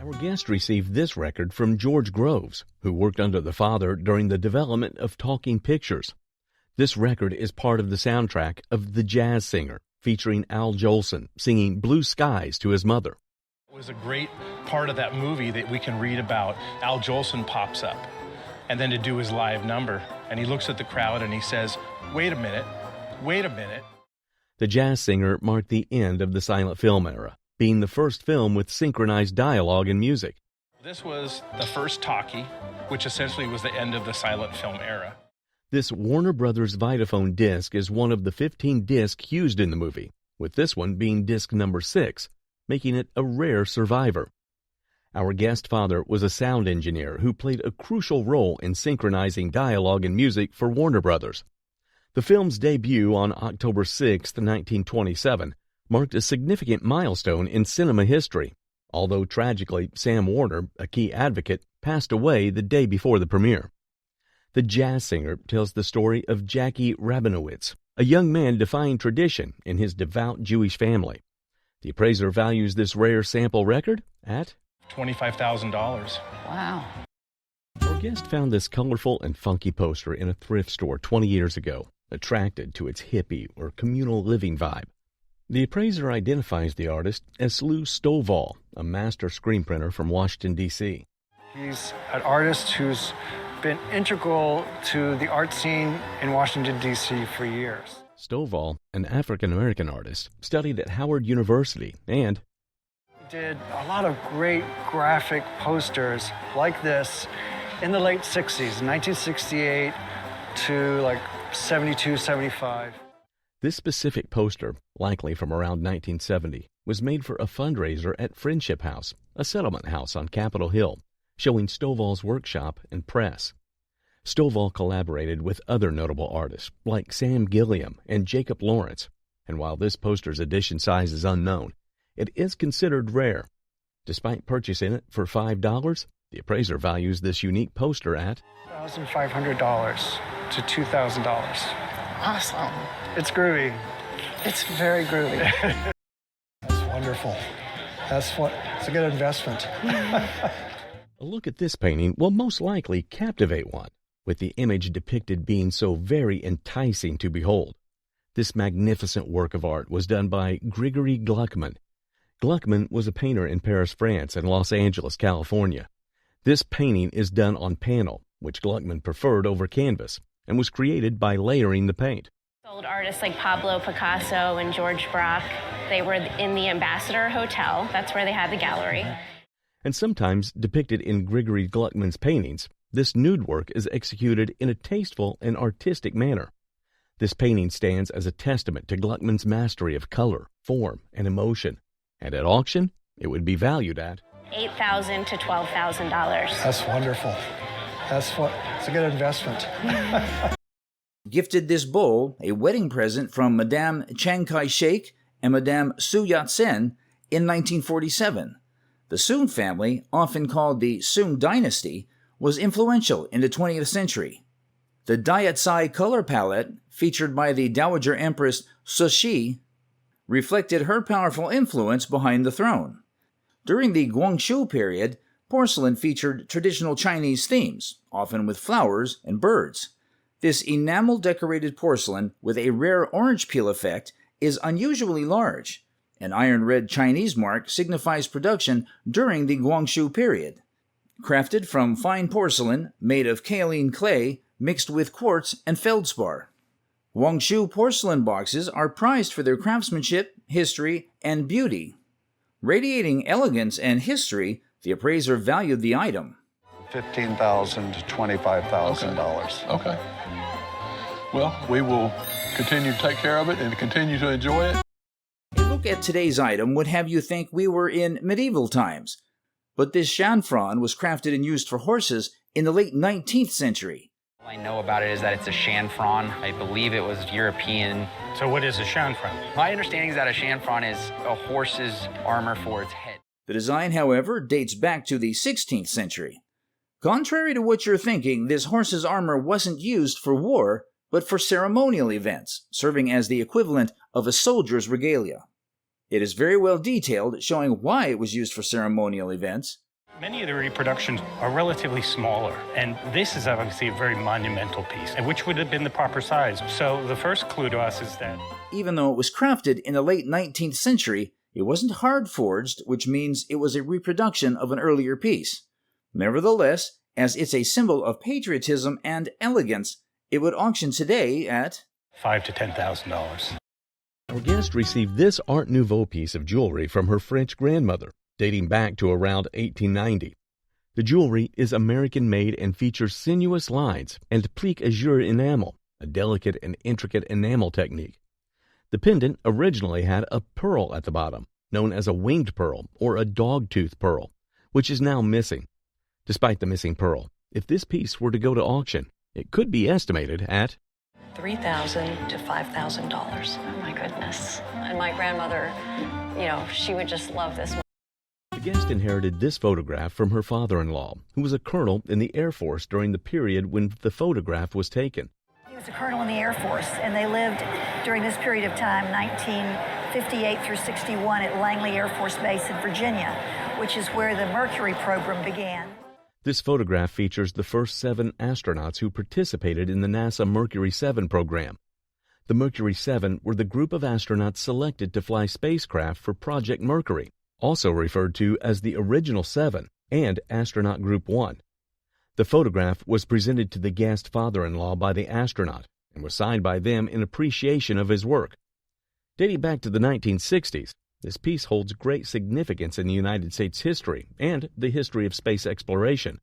Our guest received this record from George Groves, who worked under the father during the development of talking pictures. This record is part of the soundtrack of The Jazz Singer, featuring Al Jolson singing Blue Skies to his mother. It was a great part of that movie that we can read about. Al Jolson pops up, and then to do his live number, and he looks at the crowd and he says, wait a minute. The Jazz Singer marked the end of the silent film era, being the first film with synchronized dialogue and music. This was the first talkie, which essentially was the end of the silent film era. This Warner Brothers Vitaphone disc is one of the 15 discs used in the movie, with this one being disc number 6, making it a rare survivor. Our guest father was a sound engineer who played a crucial role in synchronizing dialogue and music for Warner Brothers. The film's debut on October 6, 1927, marked a significant milestone in cinema history, although tragically Sam Warner, a key advocate, passed away the day before the premiere. The Jazz Singer tells the story of Jackie Rabinowitz, a young man defying tradition in his devout Jewish family. The appraiser values this rare sample record at $25,000. Wow. Our guest found this colorful and funky poster in a thrift store 20 years ago, attracted to its hippie or communal living vibe. The appraiser identifies the artist as Lou Stovall, a master screen printer from Washington, D.C. He's an artist who's been integral to the art scene in Washington, D.C. for years. Stovall, an African-American artist, studied at Howard University and did a lot of great graphic posters like this in the late 60s, 1968 to like 72, 75. This specific poster, likely from around 1970, was made for a fundraiser at Friendship House, a settlement house on Capitol Hill, showing Stovall's workshop and press. Stovall collaborated with other notable artists like Sam Gilliam and Jacob Lawrence, and while this poster's edition size is unknown, it is considered rare. Despite purchasing it for $5, the appraiser values this unique poster at $1,500 to $2,000. Awesome. It's groovy. It's very groovy. That's wonderful. It's a good investment. A look at this painting will most likely captivate one, with the image depicted being so very enticing to behold. This magnificent work of art was done by Gregory Gluckmann. Gluckmann was a painter in Paris, France, and Los Angeles, California. This painting is done on panel, which Gluckmann preferred over canvas, and was created by layering the paint. Old artists like Pablo Picasso and George Braque, they were in the Ambassador Hotel. That's where they had the gallery. And sometimes depicted in Gregory Gluckmann's paintings, this nude work is executed in a tasteful and artistic manner. This painting stands as a testament to Gluckmann's mastery of color, form, and emotion, and at auction, it would be valued at $8,000 to $12,000. That's wonderful. It's a good investment. Gifted this bowl, a wedding present from Madame Chiang Kai-shek and Madame Su Yat-sen in 1947. The Soong family, often called the Soong dynasty, was influential in the 20th century. The Diet-Sai color palette, featured by the Dowager Empress Cixi, reflected her powerful influence behind the throne. During the Guangxu period, porcelain featured traditional Chinese themes, often with flowers and birds. This enamel-decorated porcelain with a rare orange peel effect is unusually large. An iron-red Chinese mark signifies production during the Guangxu period. Crafted from fine porcelain made of kaolin clay mixed with quartz and feldspar. Guangxu porcelain boxes are prized for their craftsmanship, history, and beauty. Radiating elegance and history, the appraiser valued the item. $15,000 to $25,000. Okay. Well, we will continue to take care of it and continue to enjoy it. A look at today's item would have you think we were in medieval times. But this chanfron was crafted and used for horses in the late 19th century. All I know about it is that it's a chanfron. I believe it was European. So what is a chanfron? My understanding is that a chanfron is a horse's armor for its head. The design, however, dates back to the 16th century. Contrary to what you're thinking, this horse's armor wasn't used for war, but for ceremonial events, serving as the equivalent of a soldier's regalia. It is very well detailed, showing why it was used for ceremonial events. Many of the reproductions are relatively smaller, and this is obviously a very monumental piece, which would have been the proper size. So the first clue to us is that even though it was crafted in the late 19th century, it wasn't hard-forged, which means it was a reproduction of an earlier piece. Nevertheless, as it's a symbol of patriotism and elegance, it would auction today at $5,000 to $10,000. Our guest received this Art Nouveau piece of jewelry from her French grandmother, dating back to around 1890. The jewelry is American-made and features sinuous lines and plique azure enamel, a delicate and intricate enamel technique. The pendant originally had a pearl at the bottom, known as a winged pearl or a dog-tooth pearl, which is now missing. Despite the missing pearl, if this piece were to go to auction, it could be estimated at $3,000 to $5,000. Oh my goodness. And my grandmother, she would just love this. The guest inherited this photograph from her father-in-law, who was a colonel in the Air Force during the period when the photograph was taken. He was a colonel in the Air Force, and they lived during this period of time, 1958 through 61, at Langley Air Force Base in Virginia, which is where the Mercury program began. This photograph features the first 7 astronauts who participated in the NASA Mercury 7 program. The Mercury 7 were the group of astronauts selected to fly spacecraft for Project Mercury, also referred to as the Original 7 and Astronaut Group 1. The photograph was presented to the guest father-in-law by the astronaut and was signed by them in appreciation of his work. Dating back to the 1960s, this piece holds great significance in the United States history and the history of space exploration.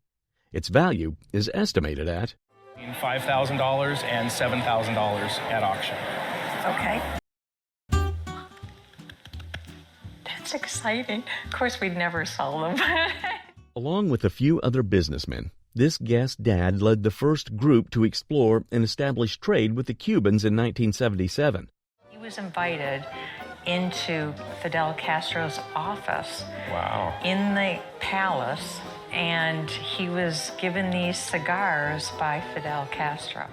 Its value is estimated at $5,000 and $7,000 at auction. Okay. That's exciting. Of course, we'd never sell them. Along with a few other businessmen, this guest's dad led the first group to explore and establish trade with the Cubans in 1977. He was invited into Fidel Castro's office. Wow. In the palace, and he was given these cigars by Fidel Castro.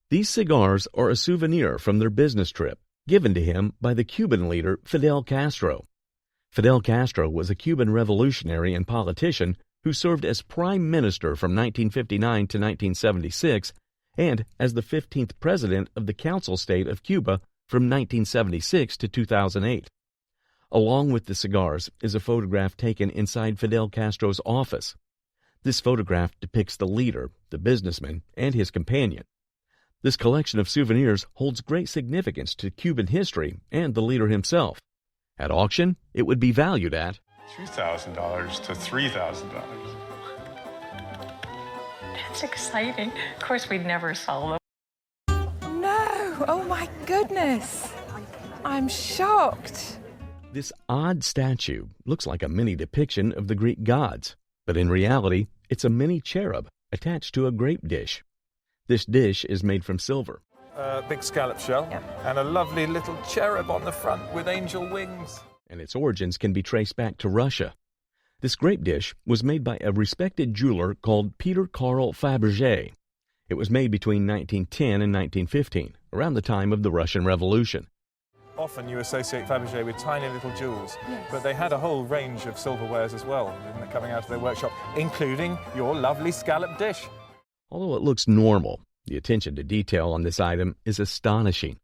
These cigars are a souvenir from their business trip, given to him by the Cuban leader Fidel Castro. Fidel Castro was a Cuban revolutionary and politician who served as prime minister from 1959 to 1976 and as the 15th president of the Council State of Cuba from 1976 to 2008. Along with the cigars is a photograph taken inside Fidel Castro's office. This photograph depicts the leader, the businessman, and his companion. This collection of souvenirs holds great significance to Cuban history and the leader himself. At auction, it would be valued at $2,000 to $3,000. That's exciting. Of course, we'd never sell them. Oh my goodness! I'm shocked. This odd statue looks like a mini depiction of the Greek gods, but in reality, it's a mini cherub attached to a grape dish. This dish is made from silver. A big scallop shell, and a lovely little cherub on the front with angel wings. And its origins can be traced back to Russia. This grape dish was made by a respected jeweler called Peter Carl Fabergé. It was made between 1910 and 1915, around the time of the Russian Revolution. Often you associate Fabergé with tiny little jewels, but they had a whole range of silverwares as well, coming out of their workshop, including your lovely scallop dish. Although it looks normal, the attention to detail on this item is astonishing.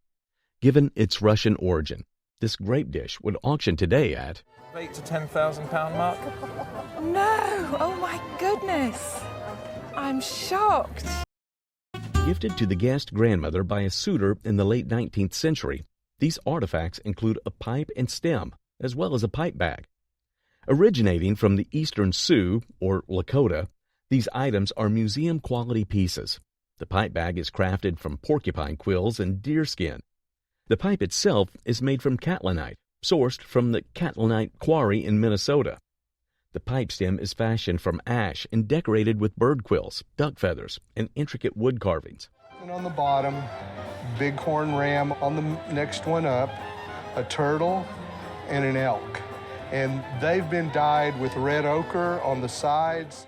Given its Russian origin, this grape dish would auction today at £8,000 to £10,000 mark. No! Oh my goodness! I'm shocked. Gifted to the guest grandmother by a suitor in the late 19th century, these artifacts include a pipe and stem, as well as a pipe bag. Originating from the eastern Sioux, or Lakota, these items are museum-quality pieces. The pipe bag is crafted from porcupine quills and deer skin. The pipe itself is made from catlinite, sourced from the Catlinite Quarry in Minnesota. The pipe stem is fashioned from ash and decorated with bird quills, duck feathers, and intricate wood carvings. And on the bottom, bighorn ram on the next one up, a turtle, and an elk. And they've been dyed with red ochre on the sides.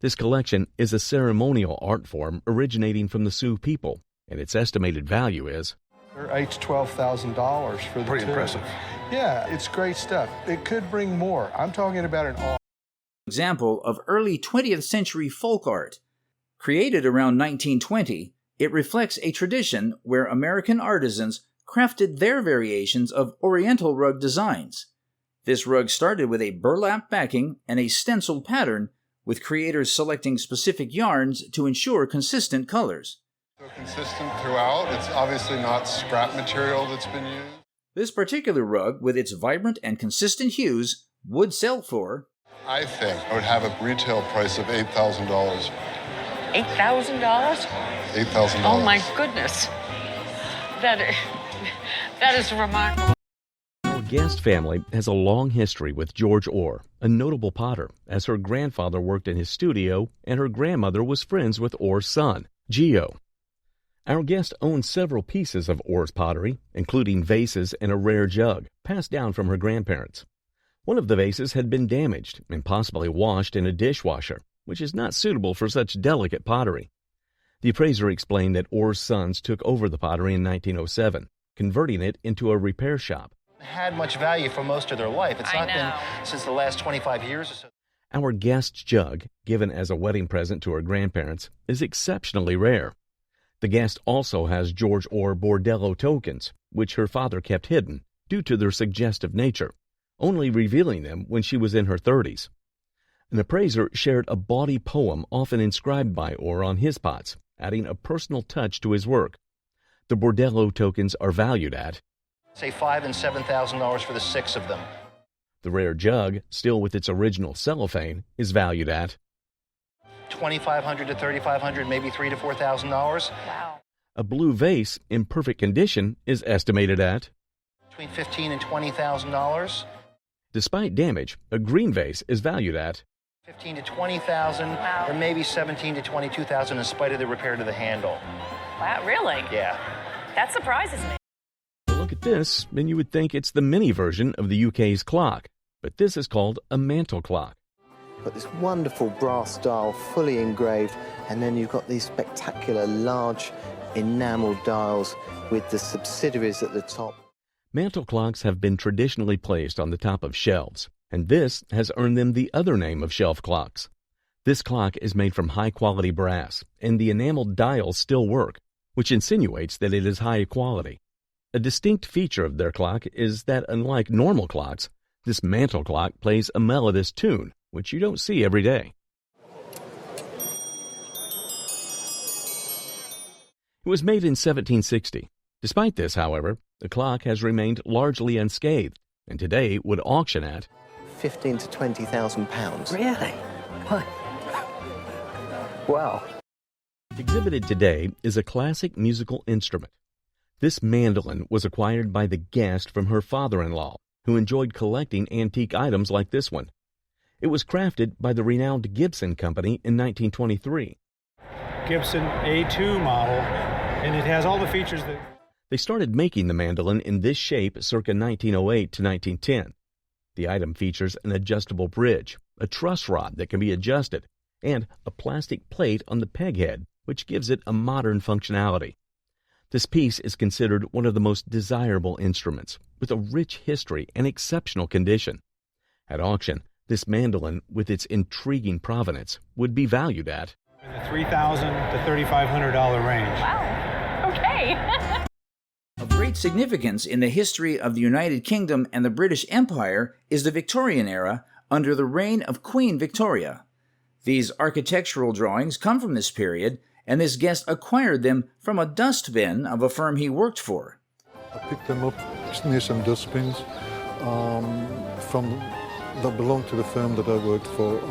This collection is a ceremonial art form originating from the Sioux people, and its estimated value is $8,000 to $12,000 for the Pretty two. impressive. Yeah, it's great stuff. It could bring more. I'm talking about an Example of early 20th century folk art. Created around 1920, it reflects a tradition where American artisans crafted their variations of Oriental rug designs. This rug started with a burlap backing and a stenciled pattern, with creators selecting specific yarns to ensure consistent colors. So consistent throughout. It's obviously not scrap material that's been used. This particular rug, with its vibrant and consistent hues, would sell for, I think I would have a retail price of $8,000. $8,000? $8,000. Oh my goodness. That is remarkable. Our guest family has a long history with George Orr, a notable potter, as her grandfather worked in his studio and her grandmother was friends with Orr's son, Geo. Our guest owns several pieces of Orr's pottery, including vases and a rare jug, passed down from her grandparents. One of the vases had been damaged and possibly washed in a dishwasher, which is not suitable for such delicate pottery. The appraiser explained that Orr's sons took over the pottery in 1907, converting it into a repair shop. Had much value for most of their life. It's not been since the last 25 years or so. Our guest's jug, given as a wedding present to her grandparents, is exceptionally rare. The guest also has George Orr bordello tokens, which her father kept hidden due to their suggestive nature, only revealing them when she was in her 30s. An appraiser shared a bawdy poem often inscribed by Orr on his pots, adding a personal touch to his work. The bordello tokens are valued at, say, $5,000 and $7,000 for the 6 of them. The rare jug, still with its original cellophane, is valued at $2,500 to $3,500, maybe $3,000 to $4,000. Wow. A blue vase in perfect condition is estimated at between $15,000 and $20,000. Despite damage, a green vase is valued at $15,000 to $20,000, or maybe $17,000 to $22,000 in spite of the repair to the handle. Wow, really? Yeah. That surprises me. Look at this, and you would think it's the mini version of the UK's clock, but this is called a mantle clock. Got this wonderful brass dial, fully engraved, and then you've got these spectacular large enamel dials with the subsidiaries at the top. Mantle clocks have been traditionally placed on the top of shelves, and this has earned them the other name of shelf clocks. This clock is made from high-quality brass, and the enameled dials still work, which insinuates that it is high quality. A distinct feature of their clock is that, unlike normal clocks, this mantle clock plays a melodious tune, which you don't see every day. It was made in 1760. Despite this, however, the clock has remained largely unscathed, and today would auction at £15,000 to £20,000. Really? Wow. Exhibited today is a classic musical instrument. This mandolin was acquired by the guest from her father-in-law, who enjoyed collecting antique items like this one. It was crafted by the renowned Gibson Company in 1923. Gibson A2 model, and it has all the features that... They started making the mandolin in this shape circa 1908 to 1910. The item features an adjustable bridge, a truss rod that can be adjusted, and a plastic plate on the peg head, which gives it a modern functionality. This piece is considered one of the most desirable instruments, with a rich history and exceptional condition. At auction, this mandolin, with its intriguing provenance, would be valued at in the $3,000 to $3,500 range. Wow. Okay. Of great significance in the history of the United Kingdom and the British Empire is the Victorian era under the reign of Queen Victoria. These architectural drawings come from this period, and this guest acquired them from a dustbin of a firm he worked for. I picked them up near some dustbins that belonged to the firm that I worked for.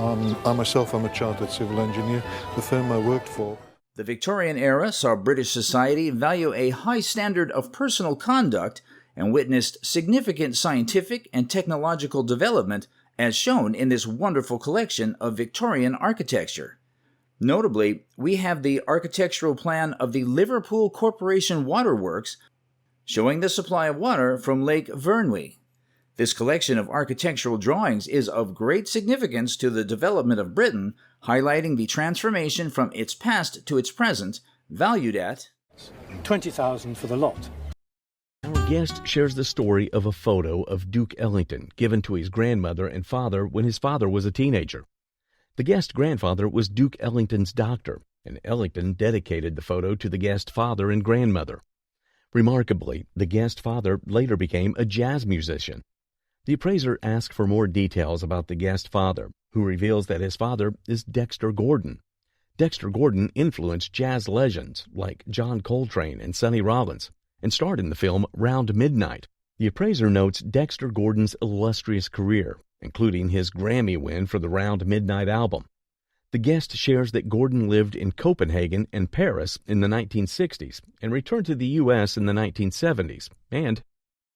I myself am a chartered civil engineer. The firm I worked for. The Victorian era saw British society value a high standard of personal conduct and witnessed significant scientific and technological development as shown in this wonderful collection of Victorian architecture. Notably, we have the architectural plan of the Liverpool Corporation Waterworks showing the supply of water from Lake Vyrnwy. This collection of architectural drawings is of great significance to the development of Britain, highlighting the transformation from its past to its present, valued at $20,000 for the lot. Our guest shares the story of a photo of Duke Ellington given to his grandmother and father when his father was a teenager. The guest grandfather was Duke Ellington's doctor, and Ellington dedicated the photo to the guest father and grandmother. Remarkably, the guest father later became a jazz musician. The appraiser asked for more details about the guest father, who reveals that his father is Dexter Gordon. Dexter Gordon influenced jazz legends like John Coltrane and Sonny Rollins, and starred in the film Round Midnight. The appraiser notes Dexter Gordon's illustrious career, including his Grammy win for the Round Midnight album. The guest shares that Gordon lived in Copenhagen and Paris in the 1960s and returned to the U.S. in the 1970s, and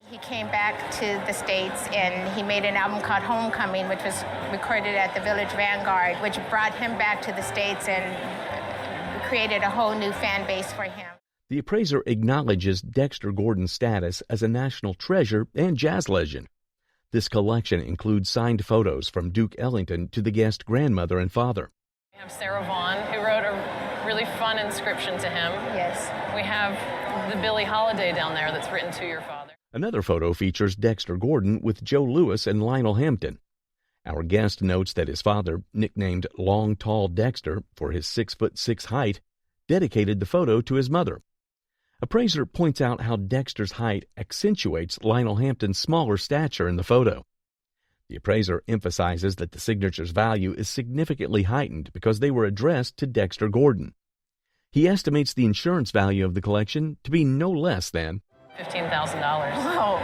he came back to the States and he made an album called Homecoming, which was recorded at the Village Vanguard, which brought him back to the States and created a whole new fan base for him. The appraiser acknowledges Dexter Gordon's status as a national treasure and jazz legend. This collection includes signed photos from Duke Ellington to the guest grandmother and father. We have Sarah Vaughan, who wrote a really fun inscription to him. Yes. We have the Billie Holiday down there that's written to your father. Another photo features Dexter Gordon with Joe Louis and Lionel Hampton. Our guest notes that his father, nicknamed Long Tall Dexter for his 6'6" height, dedicated the photo to his mother. Appraiser points out how Dexter's height accentuates Lionel Hampton's smaller stature in the photo. The appraiser emphasizes that the signature's value is significantly heightened because they were addressed to Dexter Gordon. He estimates the insurance value of the collection to be no less than $15,000. Wow.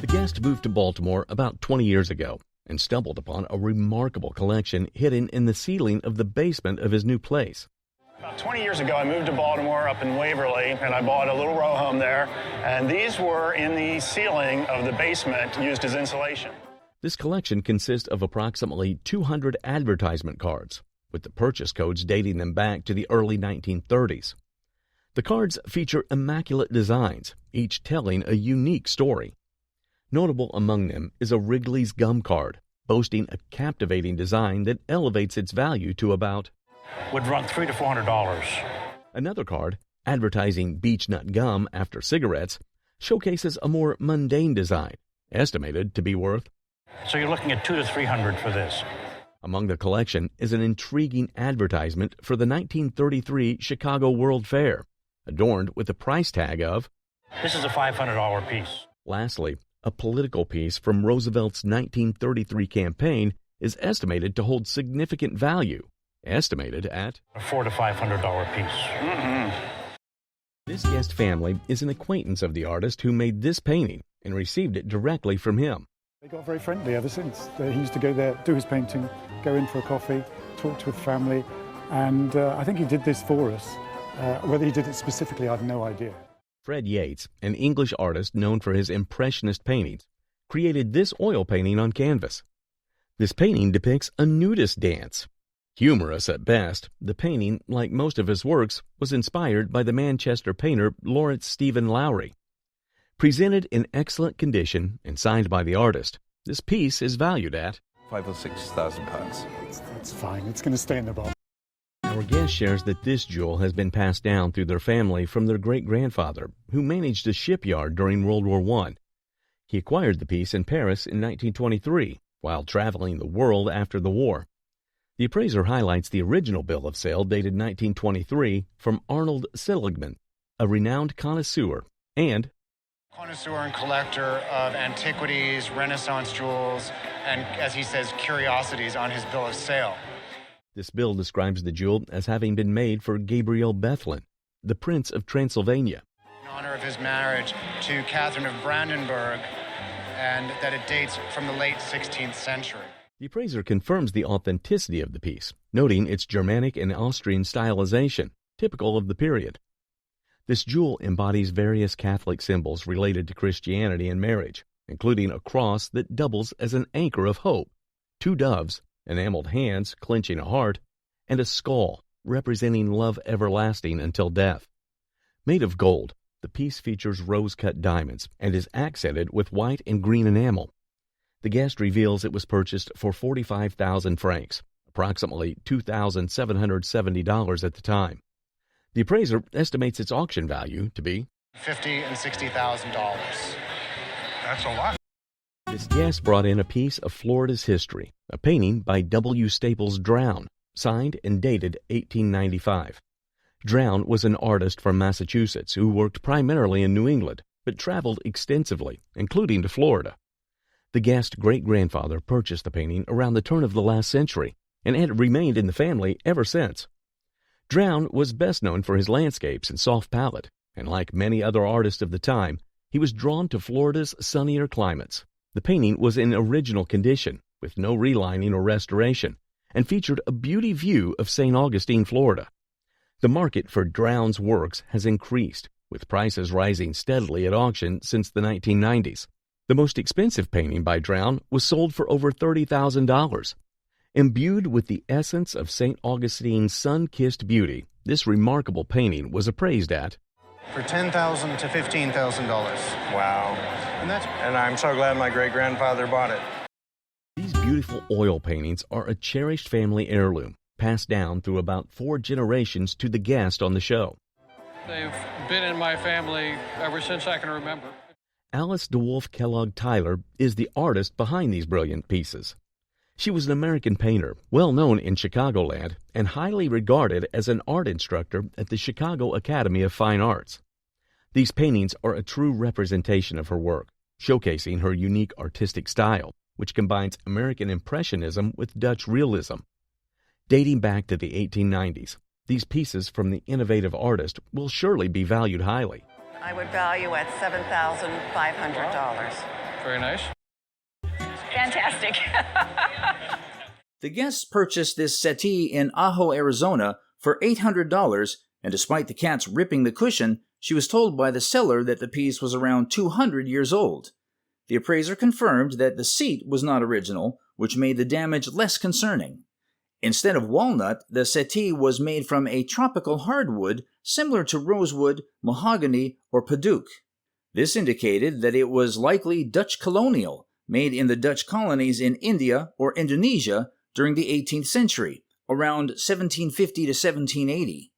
The guest moved to Baltimore about 20 years ago and stumbled upon a remarkable collection hidden in the ceiling of the basement of his new place. About 20 years ago, I moved to Baltimore up in Waverly, and I bought a little row home there, and these were in the ceiling of the basement used as insulation. This collection consists of approximately 200 advertisement cards, with the purchase codes dating them back to the early 1930s. The cards feature immaculate designs, each telling a unique story. Notable among them is a Wrigley's gum card, boasting a captivating design that elevates its value to about would run $300 to $400. Another card, advertising beech nut gum after cigarettes, showcases a more mundane design, estimated to be worth. So you're looking at $200 to $300 for this. Among the collection is an intriguing advertisement for the 1933 Chicago World Fair, adorned with a price tag of. This is a $500 piece. Lastly, a political piece from Roosevelt's 1933 campaign is estimated to hold significant value, estimated at a $400 to $500 piece. Mm-hmm. This guest family is an acquaintance of the artist who made this painting and received it directly from him. They got very friendly ever since. He used to go there, do his painting, go in for a coffee, talk to his family, and I think he did this for us. Whether he did it specifically, I have no idea. Fred Yates, an English artist known for his impressionist paintings, created this oil painting on canvas. This painting depicts a nudist dance. Humorous at best, the painting, like most of his works, was inspired by the Manchester painter Lawrence Stephen Lowry. Presented in excellent condition and signed by the artist, this piece is valued at £5,000 or £6,000. It's fine. It's going to stay in the box. Our guest shares that this jewel has been passed down through their family from their great-grandfather, who managed a shipyard during World War I. He acquired the piece in Paris in 1923, while traveling the world after the war. The appraiser highlights the original bill of sale dated 1923 from Arnold Seligman, a renowned connoisseur, and connoisseur and collector of antiquities, Renaissance jewels, and, as he says, curiosities on his bill of sale. This bill describes the jewel as having been made for Gabriel Bethlen, the Prince of Transylvania, in honor of his marriage to Catherine of Brandenburg, and that it dates from the late 16th century. The appraiser confirms the authenticity of the piece, noting its Germanic and Austrian stylization, typical of the period. This jewel embodies various Catholic symbols related to Christianity and marriage, including a cross that doubles as an anchor of hope, 2 doves, enameled hands clenching a heart, and a skull representing love everlasting until death. Made of gold, the piece features rose-cut diamonds and is accented with white and green enamel. The guest reveals it was purchased for 45,000 francs, approximately $2,770 at the time. The appraiser estimates its auction value to be $50,000 and $60,000. That's a lot. This guest brought in a piece of Florida's history, a painting by W. Staples Drown, signed and dated 1895. Drown was an artist from Massachusetts who worked primarily in New England, but traveled extensively, including to Florida. The guest's great-grandfather purchased the painting around the turn of the last century, and had remained in the family ever since. Drown was best known for his landscapes and soft palette, and like many other artists of the time, he was drawn to Florida's sunnier climates. The painting was in original condition, with no relining or restoration, and featured a beauty view of St. Augustine, Florida. The market for Drown's works has increased, with prices rising steadily at auction since the 1990s. The most expensive painting by Drown was sold for over $30,000. Imbued with the essence of St. Augustine's sun-kissed beauty, this remarkable painting was appraised at For $10,000 to $15,000. Wow. And I'm so glad my great-grandfather bought it. These beautiful oil paintings are a cherished family heirloom, passed down through about 4 generations to the guest on the show. They've been in my family ever since I can remember. Alice DeWolf Kellogg Tyler is the artist behind these brilliant pieces. She was an American painter, well known in Chicagoland, and highly regarded as an art instructor at the Chicago Academy of Fine Arts. These paintings are a true representation of her work, showcasing her unique artistic style, which combines American Impressionism with Dutch realism. Dating back to the 1890s, these pieces from the innovative artist will surely be valued highly. I would value at $7,500. Very nice. Fantastic. The guests purchased this settee in Ajo, Arizona for $800, and despite the cats ripping the cushion, she was told by the seller that the piece was around 200 years old. The appraiser confirmed that the seat was not original, which made the damage less concerning. Instead of walnut, the settee was made from a tropical hardwood similar to rosewood, mahogany, or padauk. This indicated that it was likely Dutch colonial, made in the Dutch colonies in India or Indonesia during the 18th century, around 1750 to 1780.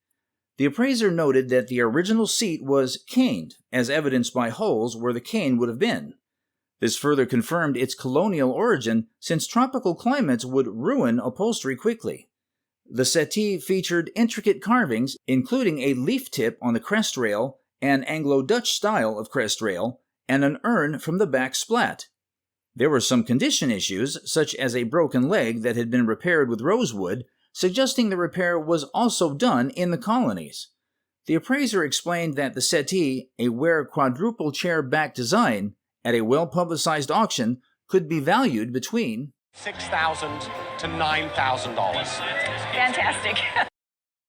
The appraiser noted that the original seat was caned, as evidenced by holes where the cane would have been. This further confirmed its colonial origin, since tropical climates would ruin upholstery quickly. The settee featured intricate carvings, including a leaf tip on the crest rail, an Anglo-Dutch style of crest rail, and an urn from the back splat. There were some condition issues, such as a broken leg that had been repaired with rosewood, suggesting the repair was also done in the colonies. The appraiser explained that the settee, a rare quadruple chair back design, at a well-publicized auction, could be valued between $6,000 to $9,000. Fantastic.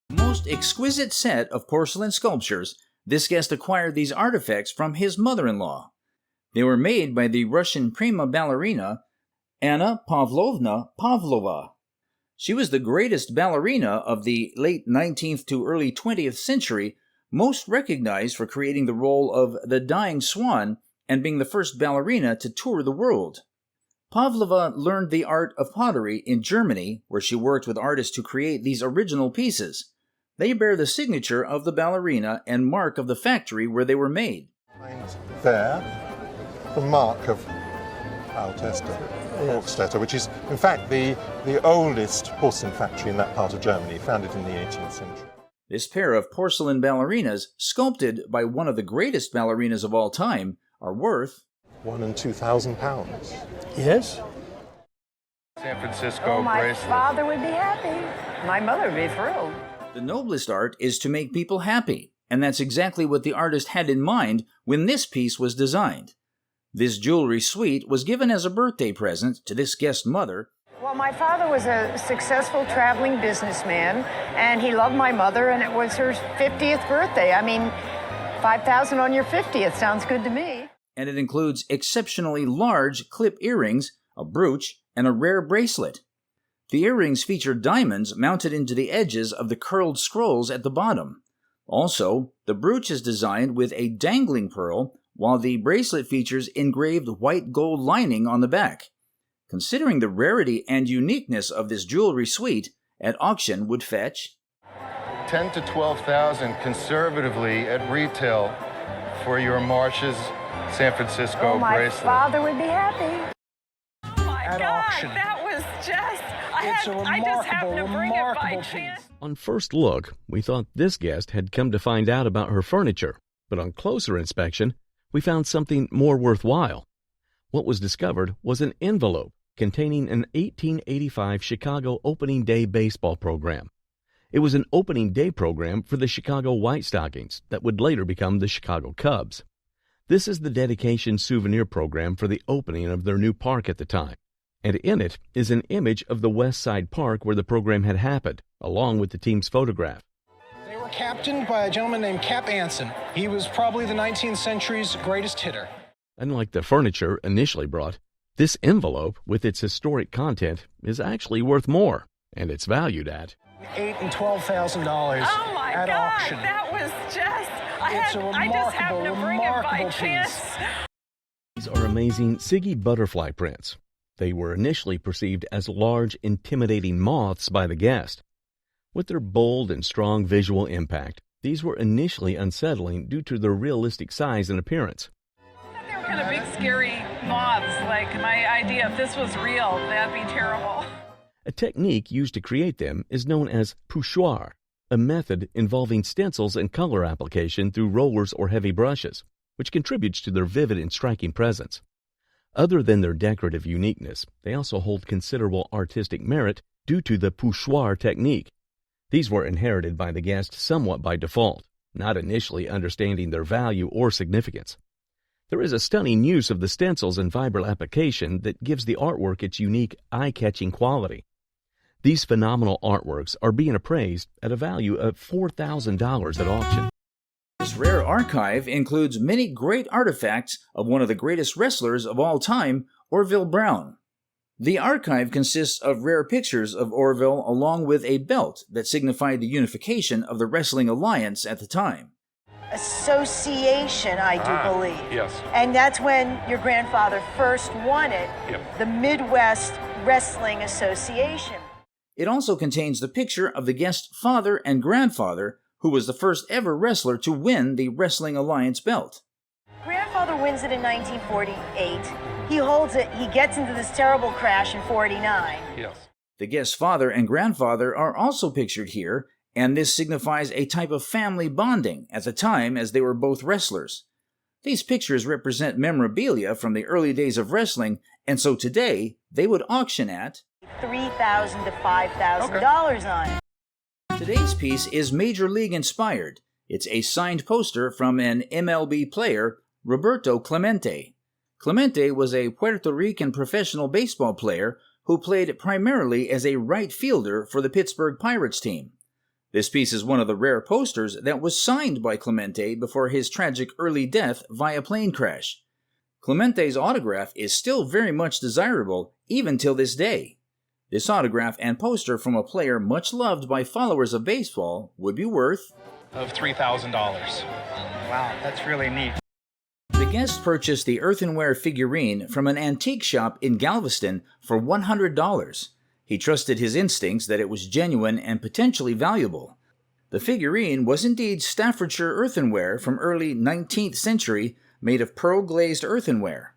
Most exquisite set of porcelain sculptures, this guest acquired these artifacts from his mother-in-law. They were made by the Russian prima ballerina Anna Pavlovna Pavlova. She was the greatest ballerina of the late 19th to early 20th century, most recognized for creating the role of the Dying Swan and being the first ballerina to tour the world. Pavlova learned the art of pottery in Germany, where she worked with artists to create these original pieces. They bear the signature of the ballerina and mark of the factory where they were made. There, the mark of Altester, which is, in fact, the oldest porcelain factory in that part of Germany, founded in the 18th century. This pair of porcelain ballerinas, sculpted by one of the greatest ballerinas of all time, are worth £1,000 and £2,000. Yes. San Francisco my bracelet. father would be happy. My mother would be thrilled. The noblest art is to make people happy, and that's exactly what the artist had in mind when this piece was designed. This jewelry suite was given as a birthday present to this guest mother. Well, my father was a successful traveling businessman, and he loved my mother, and it was her 50th birthday. I mean, $5,000 on your 50th sounds good to me. And it includes exceptionally large clip earrings, a brooch, and a rare bracelet. The earrings feature diamonds mounted into the edges of the curled scrolls at the bottom. Also, the brooch is designed with a dangling pearl, while the bracelet features engraved white gold lining on the back. Considering the rarity and uniqueness of this jewelry suite, at auction would fetch $10,000 to $12,000 conservatively at retail for your Marsh's San Francisco my bracelet. father would be happy. at auction. That was just, I just happened to bring it by chance. On first look, we thought this guest had come to find out about her furniture, but on closer inspection, we found something more worthwhile. What was discovered was an envelope containing an 1885 Chicago opening day baseball program. It was an opening day program for the Chicago White Stockings that would later become the Chicago Cubs. This is the dedication souvenir program for the opening of their new park at the time, and in it is an image of the West Side Park where the program had happened, along with the team's photograph. They were captained by a gentleman named Cap Anson. He was probably the 19th century's greatest hitter. Unlike the furniture initially brought, this envelope, with its historic content, is actually worth more, and it's valued at $8,000 and $12,000 Oh my at God, auction. that was just, I just happened to bring it by chance. These are amazing Siggy butterfly prints. They were initially perceived as large, intimidating moths by the guest. With their bold and strong visual impact, these were initially unsettling due to their realistic size and appearance. They were kind of big, scary moths. Like, my idea, if this was real, that'd be terrible. A technique used to create them is known as poussoir, a method involving stencils and color application through rollers or heavy brushes, which contributes to their vivid and striking presence. Other than their decorative uniqueness, they also hold considerable artistic merit due to the poussoir technique. These were inherited by the guest somewhat by default, not initially understanding their value or significance. There is a stunning use of the stencils and vibrant application that gives the artwork its unique, eye-catching quality. These phenomenal artworks are being appraised at a value of $4,000 at auction. This rare archive includes many great artifacts of one of the greatest wrestlers of all time, Orville Brown. The archive consists of rare pictures of Orville along with a belt that signified the unification of the Wrestling Alliance at the time. Association, I do believe. Yes. And that's when your grandfather first won it, Yep. the Midwest Wrestling Association. It also contains the picture of the guest's father and grandfather, who was the first ever wrestler to win the Wrestling Alliance belt. Grandfather wins it in 1948. He holds it, he gets into this terrible crash in 49. Yes. The guest's father and grandfather are also pictured here, and this signifies a type of family bonding at the time as they were both wrestlers. These pictures represent memorabilia from the early days of wrestling, and so today they would auction at $3,000 to $5,000 on it. Today's piece is Major League inspired. It's a signed poster from an MLB player, Roberto Clemente. Clemente was a Puerto Rican professional baseball player who played primarily as a right fielder for the Pittsburgh Pirates team. This piece is one of the rare posters that was signed by Clemente before his tragic early death via plane crash. Clemente's autograph is still very much desirable, even till this day. This autograph and poster from a player much loved by followers of baseball would be worth of $3,000. Wow, that's really neat. The guest purchased the earthenware figurine from an antique shop in Galveston for $100. He trusted his instincts that it was genuine and potentially valuable. The figurine was indeed Staffordshire earthenware from early 19th century, made of pearl-glazed earthenware.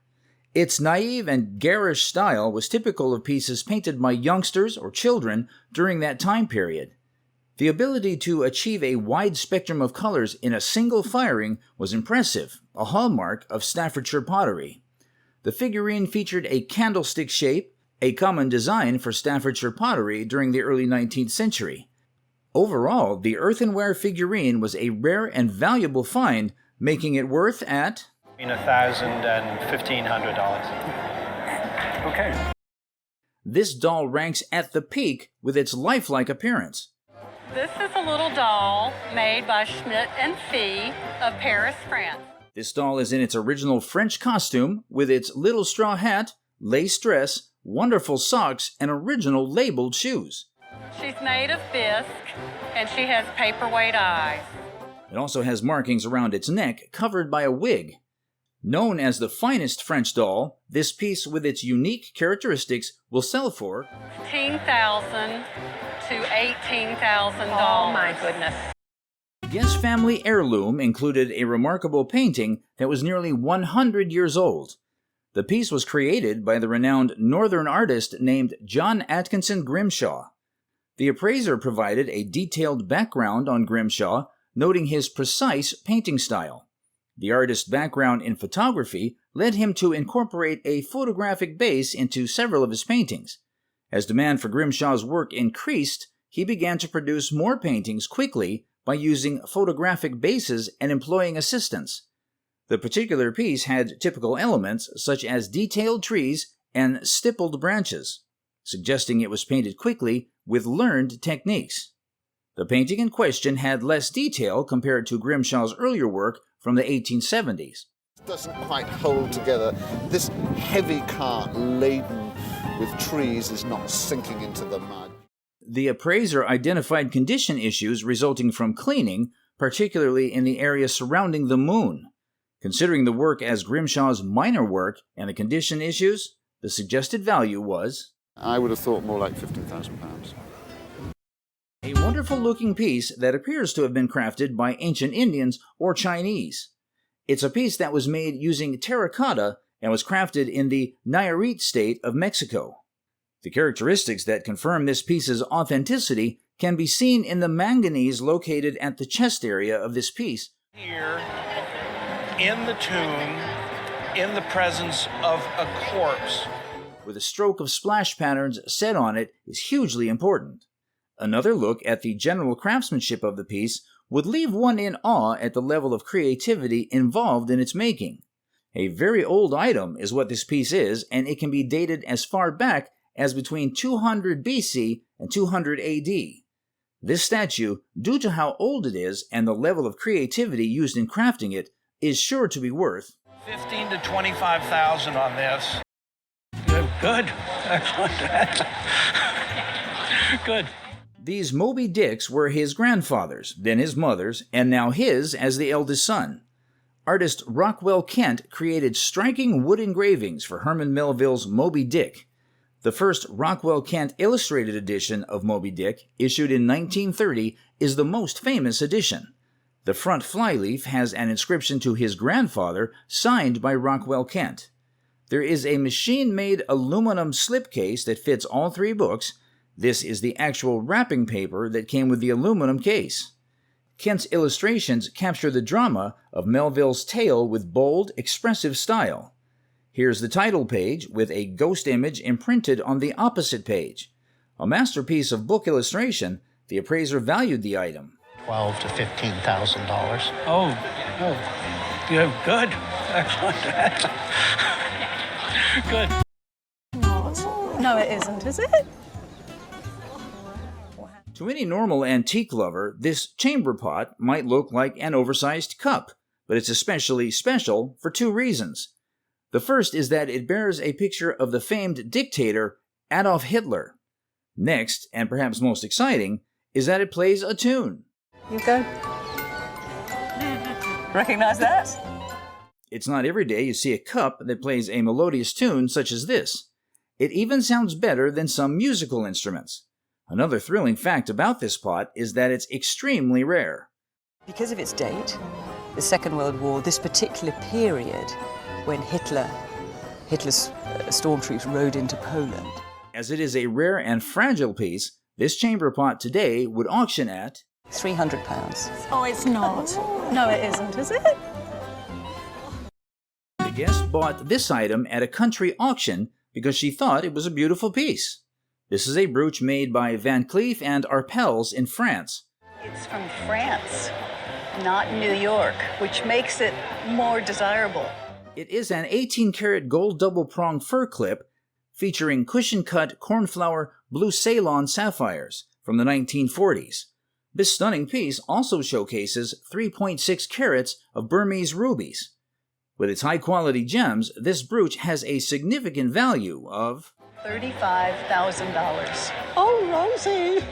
Its naive and garish style was typical of pieces painted by youngsters or children during that time period. The ability to achieve a wide spectrum of colors in a single firing was impressive, a hallmark of Staffordshire pottery. The figurine featured a candlestick shape, a common design for Staffordshire pottery during the early 19th century. Overall, the earthenware figurine was a rare and valuable find, making it worth at between $1,000 and $1,500. Okay. This doll ranks at the peak with its lifelike appearance. This is a little doll made by Schmidt and Fee of Paris, France. This doll is in its original French costume with its little straw hat, lace dress, wonderful socks, and original labeled shoes. She's made of bisque, and she has paperweight eyes. It also has markings around its neck covered by a wig. Known as the finest French doll, this piece with its unique characteristics will sell for $15,000 to $18,000. Oh my goodness. The guest family heirloom included a remarkable painting that was nearly 100 years old. The piece was created by the renowned northern artist named John Atkinson Grimshaw. The appraiser provided a detailed background on Grimshaw, noting his precise painting style. The artist's background in photography led him to incorporate a photographic base into several of his paintings. As demand for Grimshaw's work increased, he began to produce more paintings quickly by using photographic bases and employing assistants. The particular piece had typical elements such as detailed trees and stippled branches, suggesting it was painted quickly with learned techniques. The painting in question had less detail compared to Grimshaw's earlier work from the 1870s. It doesn't quite hold together. This heavy cart laden with trees is not sinking into the mud. The appraiser identified condition issues resulting from cleaning, particularly in the area surrounding the moon. Considering the work as Grimshaw's minor work and the condition issues, the suggested value was... I would have thought more like £15,000. A wonderful-looking piece that appears to have been crafted by ancient Indians or Chinese. It's a piece that was made using terracotta and was crafted in the Nayarit state of Mexico. The characteristics that confirm this piece's authenticity can be seen in the manganese located at the chest area of this piece. Here, in the tomb, in the presence of a corpse, with a stroke of splash patterns set on it is hugely important. Another look at the general craftsmanship of the piece would leave one in awe at the level of creativity involved in its making. A very old item is what this piece is, and it can be dated as far back as between 200 BC and 200 AD. This statue, due to how old it is and the level of creativity used in crafting it, is sure to be worth $15,000 to $25,000 on this. Good. Excellent. Good. These Moby Dicks were his grandfather's, then his mother's, and now his as the eldest son. Artist Rockwell Kent created striking wood engravings for Herman Melville's Moby Dick. The first Rockwell Kent illustrated edition of Moby Dick, issued in 1930, is the most famous edition. The front flyleaf has an inscription to his grandfather, signed by Rockwell Kent. There is a machine-made aluminum slipcase that fits all three books. This is the actual wrapping paper that came with the aluminum case. Kent's illustrations capture the drama of Melville's tale with bold, expressive style. Here's the title page with a ghost image imprinted on the opposite page. A masterpiece of book illustration, the appraiser valued the item. $12,000 to $15,000. Oh, yeah, good. Excellent. Good. No, it isn't, is it? To any normal antique lover, this chamber pot might look like an oversized cup, but it's especially special for two reasons. The first is that it bears a picture of the famed dictator Adolf Hitler. Next, and perhaps most exciting, is that it plays a tune. You go. Recognize that? It's not every day you see a cup that plays a melodious tune such as this. It even sounds better than some musical instruments. Another thrilling fact about this pot is that it's extremely rare. Because of its date, the Second World War, this particular period when Hitler's stormtroops rode into Poland. As it is a rare and fragile piece, this chamber pot today would auction at £300. Oh, it's not. No, it isn't, is it? The guest bought this item at a country auction because she thought it was a beautiful piece. This is a brooch made by Van Cleef and Arpels in France. It's from France, not New York, which makes it more desirable. It is an 18-karat gold double-prong fur clip featuring cushion-cut cornflower blue Ceylon sapphires from the 1940s. This stunning piece also showcases 3.6 carats of Burmese rubies. With its high-quality gems, this brooch has a significant value of $35,000. Oh, Rosie!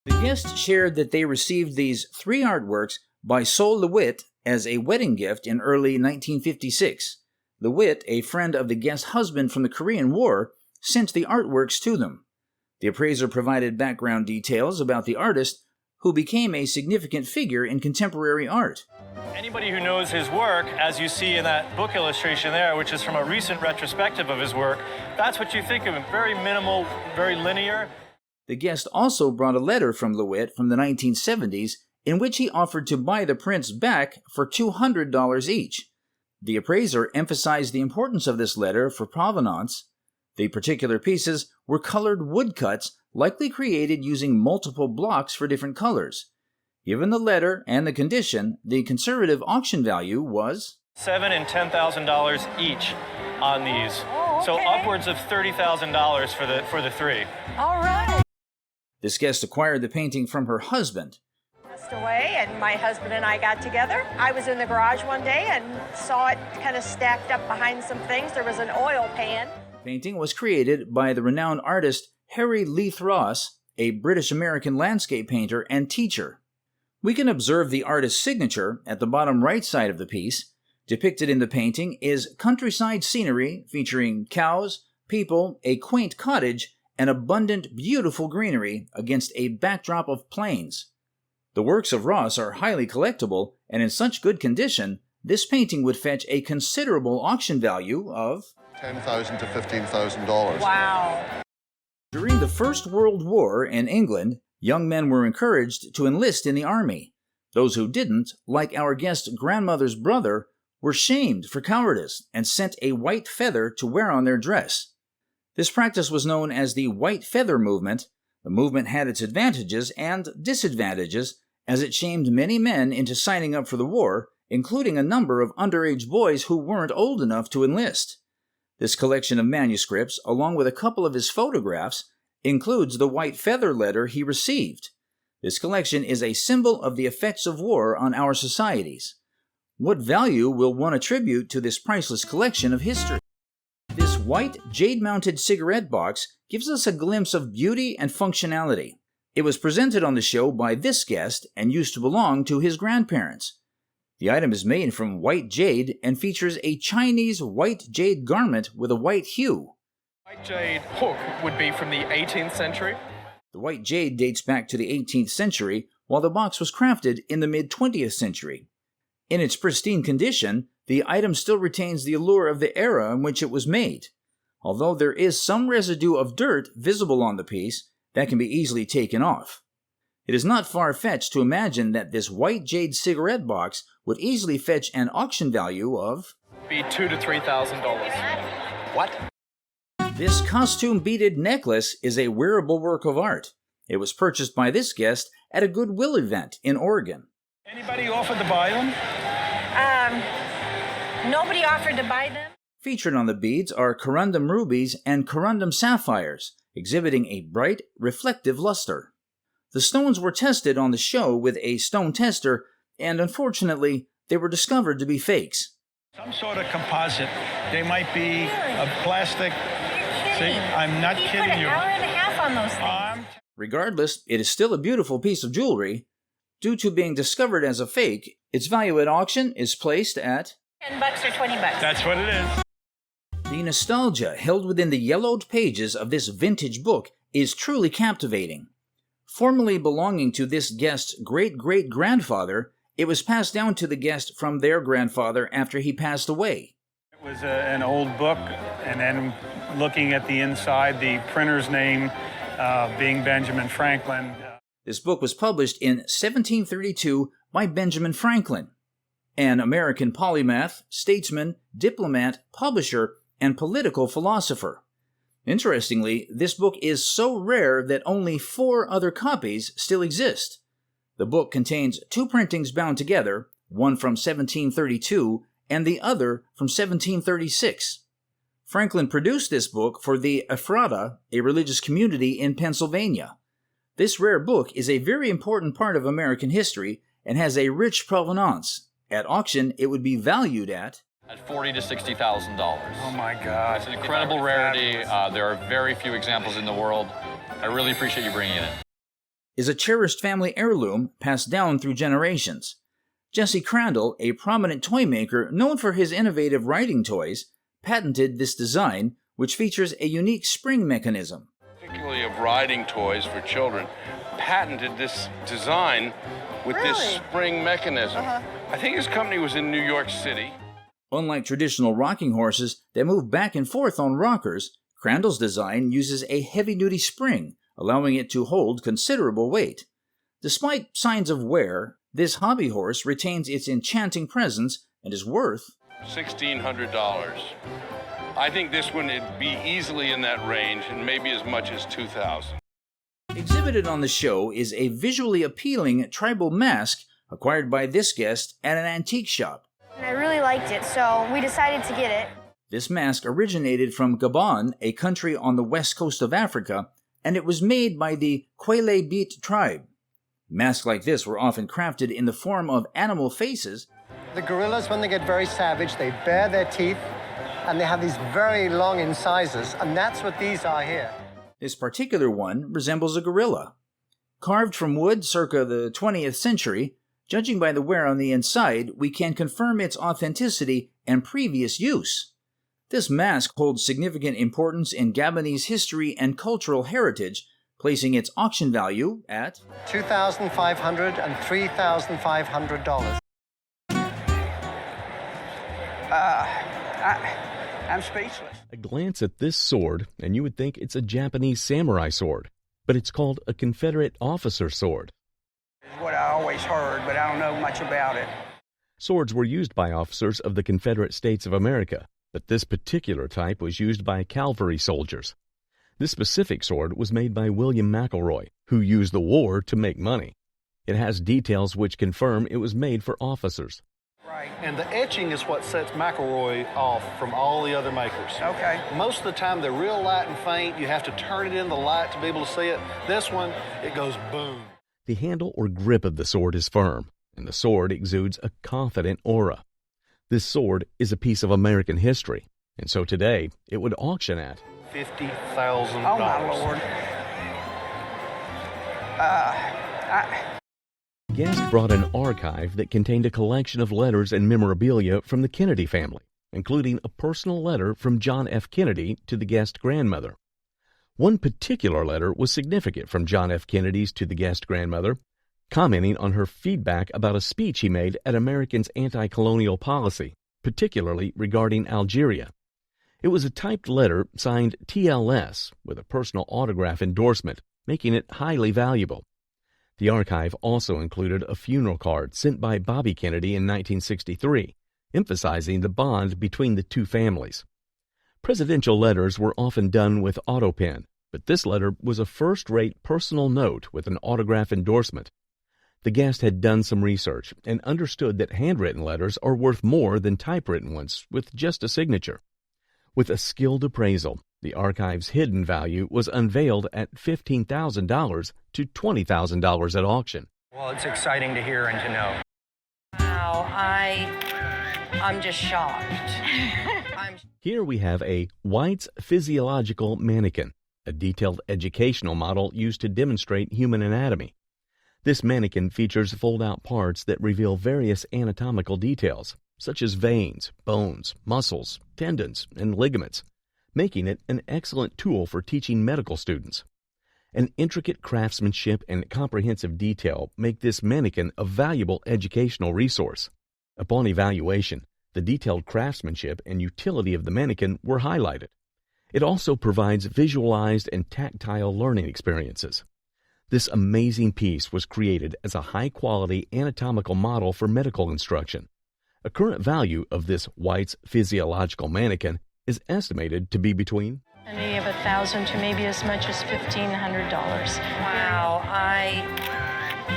The guests shared that they received these three artworks by Sol LeWitt as a wedding gift in early 1956. LeWitt, a friend of the guest's husband from the Korean War, sent the artworks to them. The appraiser provided background details about the artist, who became a significant figure in contemporary art. Anybody who knows his work, as you see in that book illustration there, which is from a recent retrospective of his work, that's what you think of him. Very minimal, very linear. The guest also brought a letter from Lewitt from the 1970s in which he offered to buy the prints back for $200 each. The appraiser emphasized the importance of this letter for provenance. The particular pieces were colored woodcuts likely created using multiple blocks for different colors. Given the letter and the condition, the conservative auction value was $7,000 and $10,000 each on these. Oh, okay. So upwards of $30,000 for the three. All right. This guest acquired the painting from her husband. Passed away, and my husband and I got together. I was in the garage one day and saw it kind of stacked up behind some things. There was an oil pan. The painting was created by the renowned artist Harry Leith-Ross, a British-American landscape painter and teacher. We can observe the artist's signature at the bottom right side of the piece. Depicted in the painting is countryside scenery featuring cows, people, a quaint cottage, and abundant, beautiful greenery against a backdrop of plains. The works of Ross are highly collectible, and in such good condition, this painting would fetch a considerable auction value of $10,000 to $15,000. Wow. During the First World War in England, young men were encouraged to enlist in the army. Those who didn't, like our guest's grandmother's brother, were shamed for cowardice and sent a white feather to wear on their dress. This practice was known as the White Feather Movement. The movement had its advantages and disadvantages, as it shamed many men into signing up for the war, including a number of underage boys who weren't old enough to enlist. This collection of manuscripts, along with a couple of his photographs, includes the white feather letter he received. This collection is a symbol of the effects of war on our societies. What value will one attribute to this priceless collection of history? This white jade-mounted cigarette box gives us a glimpse of beauty and functionality. It was presented on the show by this guest and used to belong to his grandparents. The item is made from white jade and features a Chinese white jade garment with a white hue. White jade hook would be from the 18th century. The white jade dates back to the 18th century, while the box was crafted in the mid-20th century. In its pristine condition, the item still retains the allure of the era in which it was made. Although there is some residue of dirt visible on the piece, that can be easily taken off. It is not far-fetched to imagine that this white jade cigarette box would easily fetch an auction value of Be $2,000 to $3,000. What? This costume-beaded necklace is a wearable work of art. It was purchased by this guest at a Goodwill event in Oregon. Anybody offered to buy them? Nobody offered to buy them. Featured on the beads are corundum rubies and corundum sapphires, exhibiting a bright, reflective luster. The stones were tested on the show with a stone tester, and unfortunately, they were discovered to be fakes. Some sort of composite. They might be a plastic. See, I'm not kidding you. Put an hour and a half on those things. Regardless, it is still a beautiful piece of jewelry. Due to being discovered as a fake, its value at auction is placed at $10 or $20. That's what it is. The nostalgia held within the yellowed pages of this vintage book is truly captivating. Formerly belonging to this guest's great-great-grandfather, it was passed down to the guest from their grandfather after he passed away. It was an old book, and then looking at the inside, the printer's name being Benjamin Franklin. This book was published in 1732 by Benjamin Franklin, an American polymath, statesman, diplomat, publisher, and political philosopher. Interestingly, this book is so rare that only 4 other copies still exist. The book contains 2 printings bound together, one from 1732 and the other from 1736. Franklin produced this book for the Ephrata, a religious community in Pennsylvania. This rare book is a very important part of American history and has a rich provenance. At auction, it would be valued at $40,000 to $60,000. Oh my God. It's an incredible rarity. There are very few examples in the world. I really appreciate you bringing it in. Is a cherished family heirloom passed down through generations. Jesse Crandall, a prominent toy maker known for his innovative writing toys, patented this design, which features a unique spring mechanism. Particularly of riding toys for children, patented this design with this spring mechanism. I think his company was in New York City. Unlike traditional rocking horses that move back and forth on rockers, Crandall's design uses a heavy-duty spring, allowing it to hold considerable weight. Despite signs of wear, this hobby horse retains its enchanting presence and is worth $1,600. I think this one would be easily in that range and maybe as much as $2,000. Exhibited on the show is a visually appealing tribal mask acquired by this guest at an antique shop. I really liked it, so we decided to get it. This mask originated from Gabon, a country on the west coast of Africa, and it was made by the Kwele Beat tribe. Masks like this were often crafted in the form of animal faces. The gorillas, when they get very savage, they bare their teeth, and they have these very long incisors, and that's what these are here. This particular one resembles a gorilla. Carved from wood circa the 20th century, judging by the wear on the inside, we can confirm its authenticity and previous use. This mask holds significant importance in Gabonese history and cultural heritage, placing its auction value at $2,500 and $3,500. I'm speechless. A glance at this sword, and you would think it's a Japanese samurai sword, but it's called a Confederate officer sword. Is what I always heard, but I don't know much about it. Swords were used by officers of the Confederate States of America, but this particular type was used by cavalry soldiers. This specific sword was made by William McElroy, who used the war to make money. It has details which confirm it was made for officers. Right, and the etching is what sets McElroy off from all the other makers. Okay. Most of the time they're real light and faint. You have to turn it in the light to be able to see it. This one, it goes boom. The handle or grip of the sword is firm, and the sword exudes a confident aura. This sword is a piece of American history, and so today it would auction at $50,000. Oh, my Lord. Guest brought an archive that contained a collection of letters and memorabilia from the Kennedy family, including a personal letter from John F. Kennedy to the guest grandmother. One particular letter was significant from John F. Kennedy's to the guest grandmother, commenting on her feedback about a speech he made at Americans' anti-colonial policy, particularly regarding Algeria. It was a typed letter signed TLS with a personal autograph endorsement, making it highly valuable. The archive also included a funeral card sent by Bobby Kennedy in 1963, emphasizing the bond between the two families. Presidential letters were often done with autopen, but this letter was a first-rate personal note with an autograph endorsement. The guest had done some research and understood that handwritten letters are worth more than typewritten ones with just a signature. With a skilled appraisal, the archive's hidden value was unveiled at $15,000 to $20,000 at auction. Well, it's exciting to hear and to know. Wow, I'm just shocked. Here we have a White's physiological mannequin, a detailed educational model used to demonstrate human anatomy. This mannequin features fold-out parts that reveal various anatomical details, such as veins, bones, muscles, tendons, and ligaments, making it an excellent tool for teaching medical students. An intricate craftsmanship and comprehensive detail make this mannequin a valuable educational resource. Upon evaluation, the detailed craftsmanship and utility of the mannequin were highlighted. It also provides visualized and tactile learning experiences. This amazing piece was created as a high-quality anatomical model for medical instruction. A current value of this White's physiological mannequin is estimated to be between Maybe of $1,000 to maybe as much as $1,500. Wow,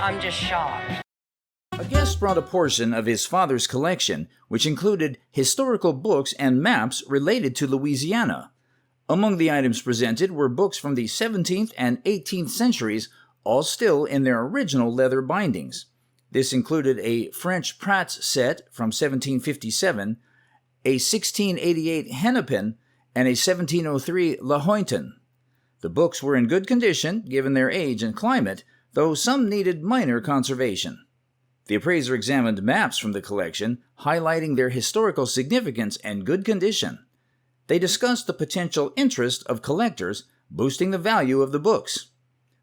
I'm just shocked. A guest brought a portion of his father's collection, which included historical books and maps related to Louisiana. Among the items presented were books from the 17th and 18th centuries, all still in their original leather bindings. This included a French Pratt's set from 1757, a 1688 Hennepin, and a 1703 La Hoynton. The books were in good condition given their age and climate, though some needed minor conservation. The appraiser examined maps from the collection, highlighting their historical significance and good condition. They discussed the potential interest of collectors, boosting the value of the books.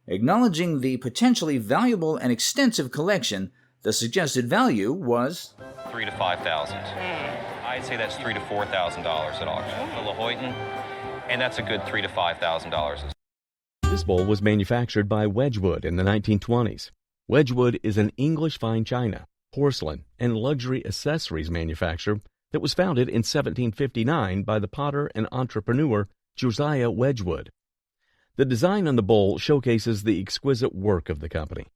Acknowledging the potentially valuable and extensive collection, the suggested value was $3,000 to $5,000. I'd say that's $3,000 to $4,000 at auction. The La Hoyton, and that's a good $3,000 to $5,000. This bowl was manufactured by Wedgwood in the 1920s. Wedgwood is an English fine china, porcelain, and luxury accessories manufacturer that was founded in 1759 by the potter and entrepreneur Josiah Wedgwood. The design on the bowl showcases the exquisite work of the company.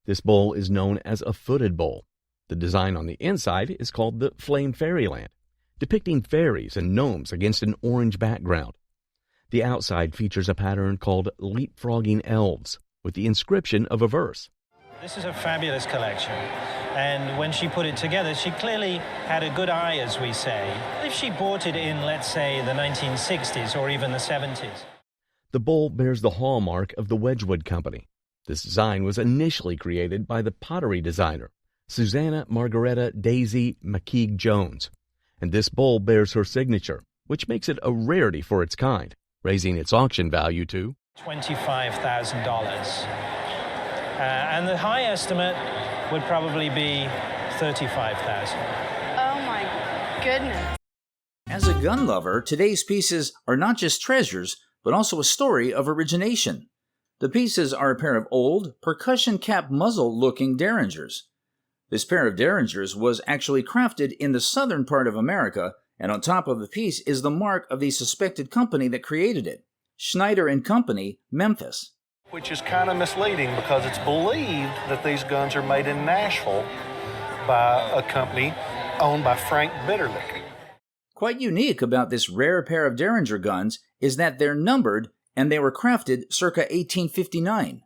This bowl is known as a footed bowl. The design on the inside is called the Flame Fairyland, depicting fairies and gnomes against an orange background. The outside features a pattern called leapfrogging elves, with the inscription of a verse. This is a fabulous collection, and when she put it together, she clearly had a good eye, as we say. If she bought it in, let's say, the 1960s or even the 70s. The bowl bears the hallmark of the Wedgwood Company. This design was initially created by the pottery designer, Susanna Margaretta Daisy McKeag Jones, and this bowl bears her signature, which makes it a rarity for its kind, raising its auction value to $25,000. And the high estimate would probably be $35,000. Oh my goodness. As a gun lover, today's pieces are not just treasures, but also a story of origination. The pieces are a pair of old, percussion cap muzzle-looking derringers. This pair of derringers was actually crafted in the southern part of America, and on top of the piece is the mark of the suspected company that created it, Schneider & Company, Memphis. Which is kind of misleading because it's believed that these guns are made in Nashville by a company owned by Frank Bitterlich. Quite unique about this rare pair of derringer guns is that they're numbered and they were crafted circa 1859.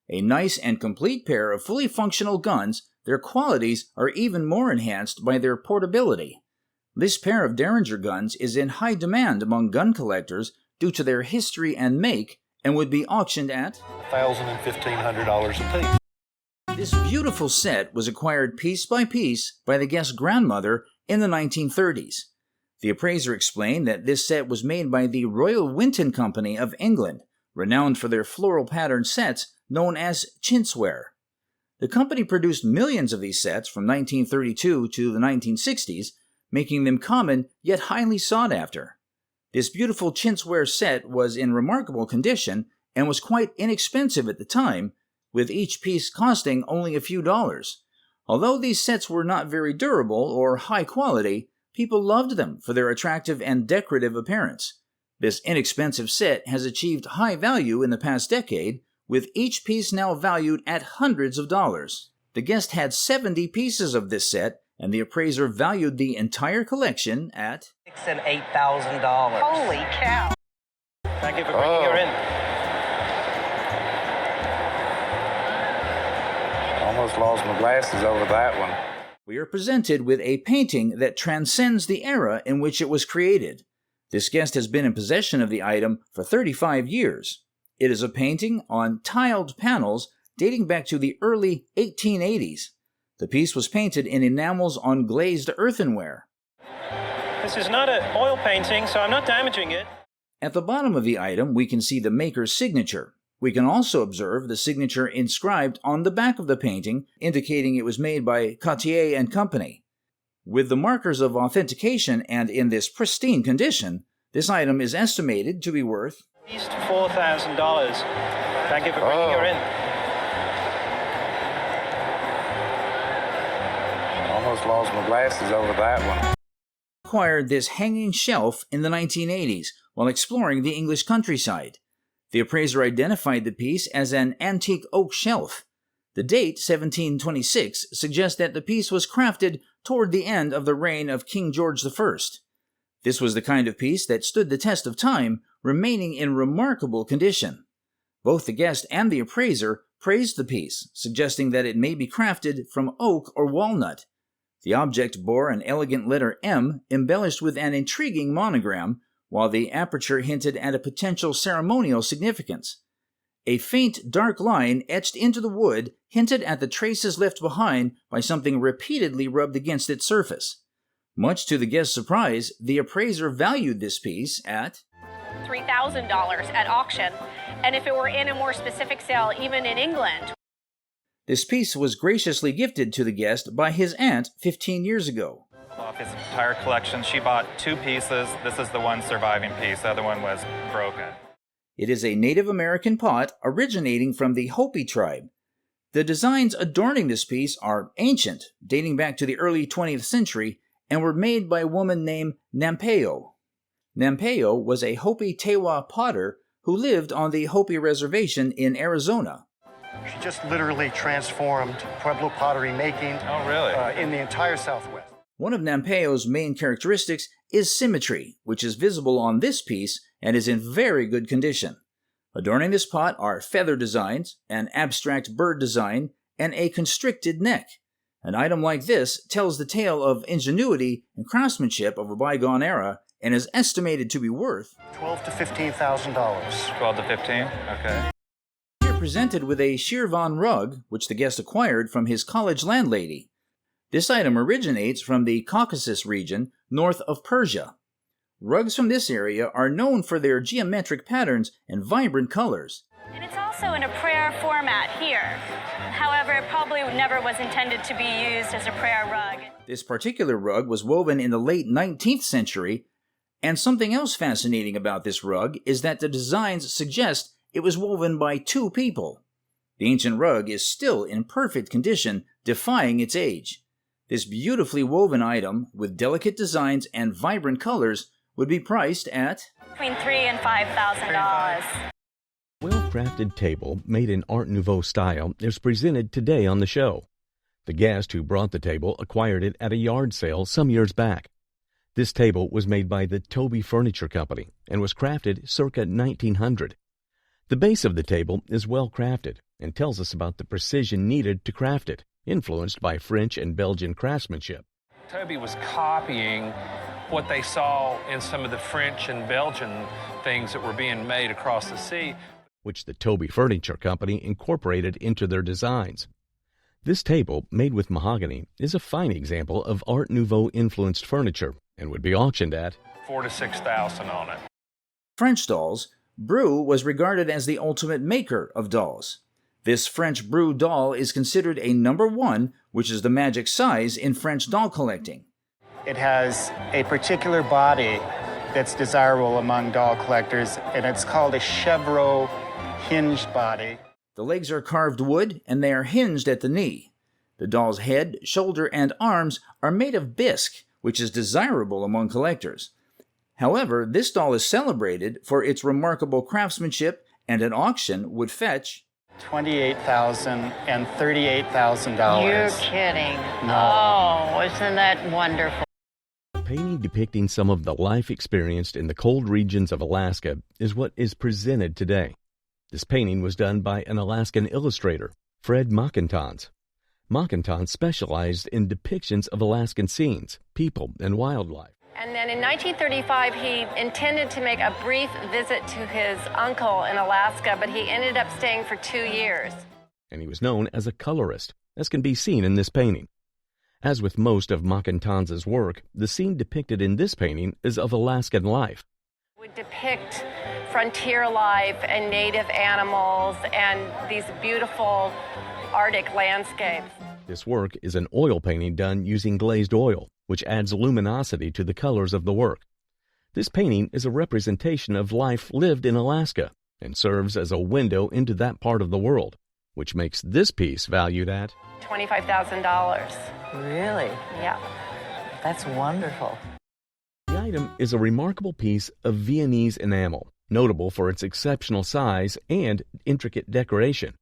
A nice and complete pair of fully functional guns, their qualities are even more enhanced by their portability. This pair of derringer guns is in high demand among gun collectors due to their history and make, and would be auctioned at $1,000 and $1,500 apiece. This beautiful set was acquired piece by piece by the guest's grandmother in the 1930s. The appraiser explained that this set was made by the Royal Winton Company of England, renowned for their floral patterned sets known as chintz-ware. The company produced millions of these sets from 1932 to the 1960s, making them common yet highly sought after. This beautiful chintz-ware set was in remarkable condition and was quite inexpensive at the time, with each piece costing only a few dollars. Although these sets were not very durable or high quality, people loved them for their attractive and decorative appearance. This inexpensive set has achieved high value in the past decade, with each piece now valued at hundreds of dollars. The guest had 70 pieces of this set, and the appraiser valued the entire collection at $6,000 and $8,000. Holy cow. Thank you for bringing her in. Almost lost my glasses over that one. We are presented with a painting that transcends the era in which it was created. This guest has been in possession of the item for 35 years. It is a painting on tiled panels dating back to the early 1880s. The piece was painted in enamels on glazed earthenware. This is not an oil painting, so I'm not damaging it. At the bottom of the item, we can see the maker's signature. We can also observe the signature inscribed on the back of the painting, indicating it was made by Cartier & Company. With the markers of authentication and in this pristine condition, this item is estimated to be worth At least $4,000. Thank you for bringing her in. Almost lost my glasses over that one. Acquired this hanging shelf in the 1980s while exploring the English countryside. The appraiser identified the piece as an antique oak shelf. The date, 1726, suggests that the piece was crafted toward the end of the reign of King George I. This was the kind of piece that stood the test of time, remaining in remarkable condition. Both the guest and the appraiser praised the piece, suggesting that it may be crafted from oak or walnut. The object bore an elegant letter M embellished with an intriguing monogram, while the aperture hinted at a potential ceremonial significance. A faint dark line etched into the wood hinted at the traces left behind by something repeatedly rubbed against its surface. Much to the guest's surprise, the appraiser valued this piece at $3,000 at auction. And if it were in a more specific sale, even in England. This piece was graciously gifted to the guest by his aunt 15 years ago. Off his entire collection, she bought 2 pieces. This is the one surviving piece. The other one was broken. It is a Native American pot originating from the Hopi tribe. The designs adorning this piece are ancient, dating back to the early 20th century, and were made by a woman named Nampeo. Nampeo was a Hopi Tewa potter who lived on the Hopi Reservation in Arizona. She just literally transformed Pueblo pottery making in the entire Southwest. One of Nampeo's main characteristics is symmetry, which is visible on this piece and is in very good condition. Adorning this pot are feather designs, an abstract bird design, and a constricted neck. An item like this tells the tale of ingenuity and craftsmanship of a bygone era and is estimated to be worth $12,000 to $15,000. 12 to 15? Okay. Here presented with a Shirvan rug, which the guest acquired from his college landlady. This item originates from the Caucasus region north of Persia. Rugs from this area are known for their geometric patterns and vibrant colors. And it's also in a prayer format here. However, it probably never was intended to be used as a prayer rug. This particular rug was woven in the late 19th century, and something else fascinating about this rug is that the designs suggest it was woven by 2 people. The ancient rug is still in perfect condition, defying its age. This beautifully woven item, with delicate designs and vibrant colors, would be priced at between $3,000 and $5,000. Well-crafted table made in Art Nouveau style is presented today on the show. The guest who brought the table acquired it at a yard sale some years back. This table was made by the Toby Furniture Company and was crafted circa 1900. The base of the table is well crafted and tells us about the precision needed to craft it, influenced by French and Belgian craftsmanship. Toby was copying what they saw in some of the French and Belgian things that were being made across the sea, which the Toby Furniture Company incorporated into their designs. This table, made with mahogany, is a fine example of Art Nouveau-influenced furniture and would be auctioned at $4,000 to $6,000 on it. French dolls. Brou was regarded as the ultimate maker of dolls. This French Brou doll is considered a number 1, which is the magic size in French doll collecting. It has a particular body that's desirable among doll collectors, and it's called a chevreau hinged body. The legs are carved wood, and they are hinged at the knee. The doll's head, shoulder, and arms are made of bisque, which is desirable among collectors. However, this doll is celebrated for its remarkable craftsmanship, and at auction would fetch $28,000 and $38,000. You're kidding. No. Oh, isn't that wonderful? A painting depicting some of the life experienced in the cold regions of Alaska is what is presented today. This painting was done by an Alaskan illustrator, Fred Mckinnon. Mckinnon specialized in depictions of Alaskan scenes, people, and wildlife. And then in 1935, he intended to make a brief visit to his uncle in Alaska, but he ended up staying for 2 years. And he was known as a colorist, as can be seen in this painting. As with most of Mckinnon's work, the scene depicted in this painting is of Alaskan life. It would depict frontier life and native animals and these beautiful Arctic landscapes. This work is an oil painting done using glazed oil, which adds luminosity to the colors of the work. This painting is a representation of life lived in Alaska and serves as a window into that part of the world, which makes this piece valued at $25,000. Really? Yeah. That's wonderful. The item is a remarkable piece of Viennese enamel, notable for its exceptional size and intricate decoration.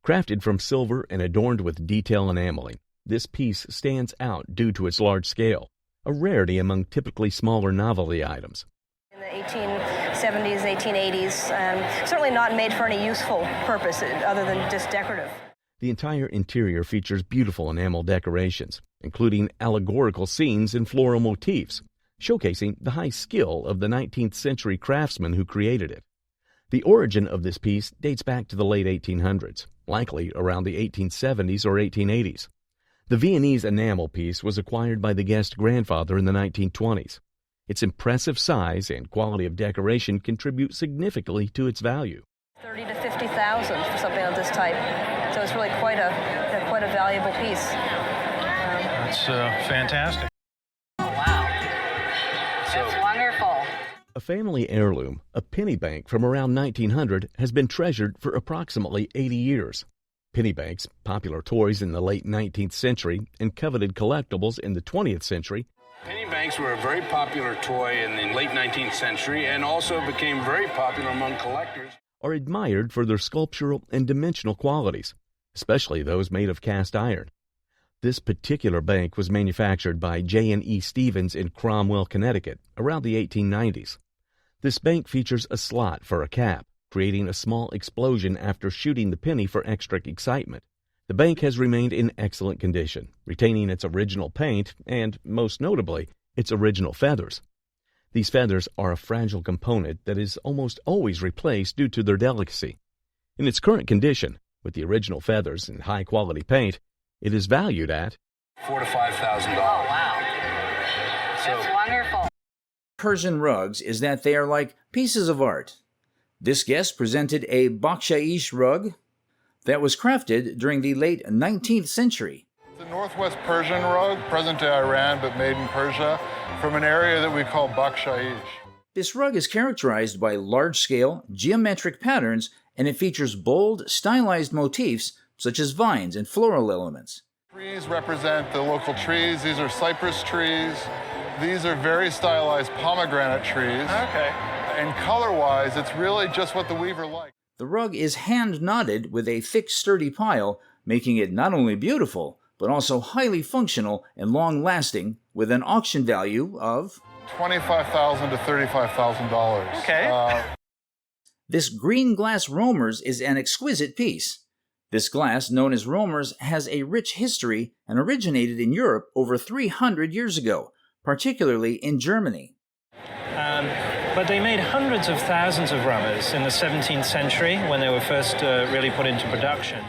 Crafted from silver and adorned with detail enameling, this piece stands out due to its large scale, a rarity among typically smaller novelty items. In the 1870s, 1880s, certainly not made for any useful purpose other than just decorative. The entire interior features beautiful enamel decorations, including allegorical scenes and floral motifs, showcasing the high skill of the 19th century craftsman who created it. The origin of this piece dates back to the late 1800s, likely around the 1870s or 1880s. The Viennese enamel piece was acquired by the guest's grandfather in the 1920s. Its impressive size and quality of decoration contribute significantly to its value. 30 to 50,000 for something of this type. So it's really quite a valuable piece. That's fantastic. That's wonderful. A family heirloom, a penny bank from around 1900, has been treasured for approximately 80 years. Penny banks, popular toys in the late 19th century and coveted collectibles in the 20th century, Penny banks were a very popular toy in the late 19th century and also became very popular among collectors. are admired for their sculptural and dimensional qualities, especially those made of cast iron. This particular bank was manufactured by J&E Stevens in Cromwell, Connecticut, around the 1890s. This bank features a slot for a cap, creating a small explosion after shooting the penny for extra excitement. The bank has remained in excellent condition, retaining its original paint and, most notably, its original feathers. These feathers are a fragile component that is almost always replaced due to their delicacy. In its current condition, with the original feathers and high-quality paint, it is valued at $4,000 to $5,000. Oh, wow. That's wonderful. Persian rugs is that they are like pieces of art. This guest presented a bakshish rug that was crafted during the late 19th century. It's a Northwest Persian rug, present-day Iran, but made in Persia, from an area that we call bakshish. This rug is characterized by large-scale, geometric patterns, and it features bold, stylized motifs such as vines and floral elements. Trees represent the local trees. These are cypress trees. These are very stylized pomegranate trees. Okay. And color-wise, it's really just what the weaver liked. The rug is hand-knotted with a thick, sturdy pile, making it not only beautiful, but also highly functional and long-lasting, with an auction value of $25,000 to $35,000. Okay. This green glass Romer's is an exquisite piece. This glass, known as Romer's, has a rich history and originated in Europe over 300 years ago, particularly in Germany. But they made hundreds of thousands of rubbers in the 17th century when they were first really put into production.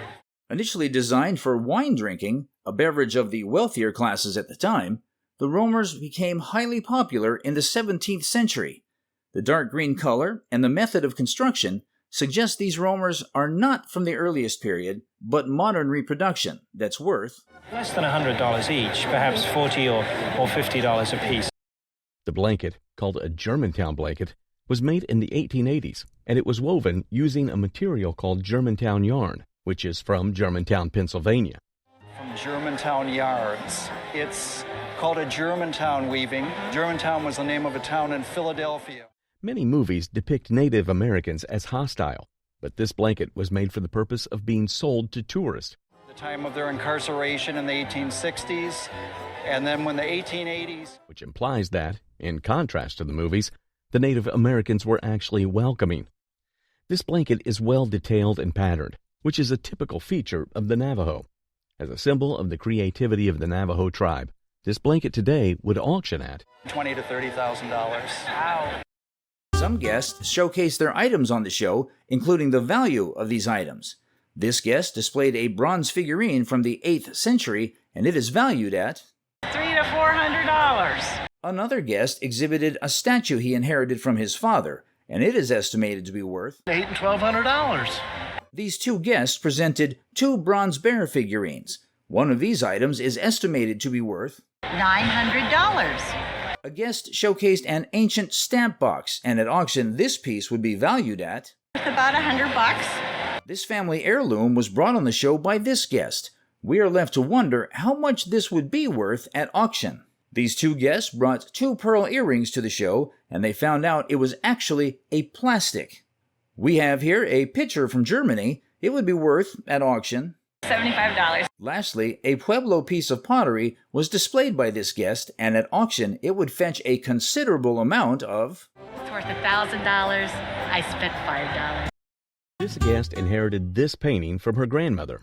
Initially designed for wine drinking, a beverage of the wealthier classes at the time, the Romer's became highly popular in the 17th century. The dark green color and the method of construction suggest these Romer's are not from the earliest period, but modern reproduction that's worth less than $100 each, perhaps $40 or $50 a piece. The blanket, called a Germantown blanket, was made in the 1880s, and it was woven using a material called Germantown yarn, which is from Germantown, Pennsylvania. From Germantown yards. It's called a Germantown weaving. Germantown was the name of a town in Philadelphia. Many movies depict Native Americans as hostile, but this blanket was made for the purpose of being sold to tourists. The time of their incarceration in the 1860s, and then when the 1880s... Which implies that, in contrast to the movies, the Native Americans were actually welcoming. This blanket is well detailed and patterned, which is a typical feature of the Navajo. As a symbol of the creativity of the Navajo tribe, this blanket today would auction at $20,000 to $30,000. Wow. Some guests showcase their items on the show, including the value of these items. This guest displayed a bronze figurine from the 8th century, and it is valued at $300 to $400. Another guest exhibited a statue he inherited from his father, and it is estimated to be worth $800 and $1,200. These two guests presented two bronze bear figurines. One of these items is estimated to be worth $900. A guest showcased an ancient stamp box, and at auction this piece would be valued at About $100. This family heirloom was brought on the show by this guest. We are left to wonder how much this would be worth at auction. These two guests brought two pearl earrings to the show, and they found out it was actually a plastic. We have here a picture from Germany. It would be worth, at auction, $75. Lastly, a Pueblo piece of pottery was displayed by this guest, and at auction it would fetch a considerable amount of It's worth $1,000. I spent $5. This guest inherited this painting from her grandmother.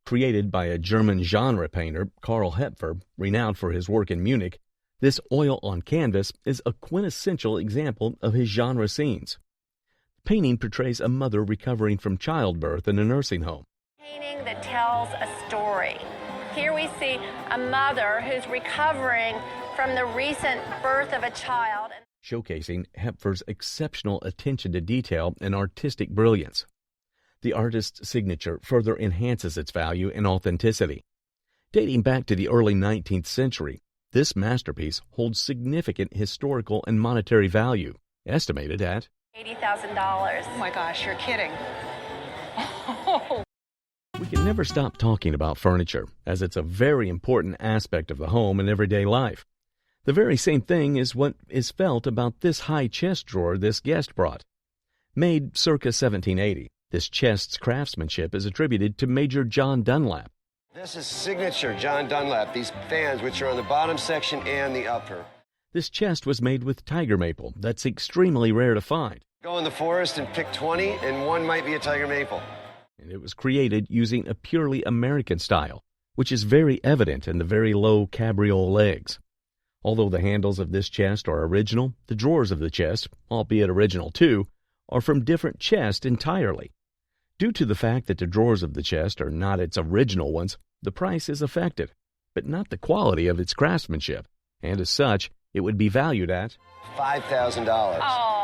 Created by a German genre painter, Karl Hepfer, renowned for his work in Munich, this oil on canvas is a quintessential example of his genre scenes. The painting portrays a mother recovering from childbirth in a nursing home. Painting that tells a story. Here we see a mother who's recovering from the recent birth of a child. showcasing Hepfur's exceptional attention to detail and artistic brilliance. The artist's signature further enhances its value and authenticity. Dating back to the early 19th century, this masterpiece holds significant historical and monetary value, estimated at $80,000. Oh my gosh, you're kidding. We can never stop talking about furniture, as it's a very important aspect of the home and everyday life. The very same thing is what is felt about this high chest drawer this guest brought. Made circa 1780, this chest's craftsmanship is attributed to Major John Dunlap. This is signature John Dunlap, these fans which are on the bottom section and the upper. This chest was made with tiger maple that's extremely rare to find. Go in the forest and pick 20, and one might be a tiger maple. And it was created using a purely American style, which is very evident in the very low cabriole legs. Although the handles of this chest are original, the drawers of the chest, albeit original too, are from different chests entirely. Due to the fact that the drawers of the chest are not its original ones, the price is affected, but not the quality of its craftsmanship, and as such, it would be valued at $5,000.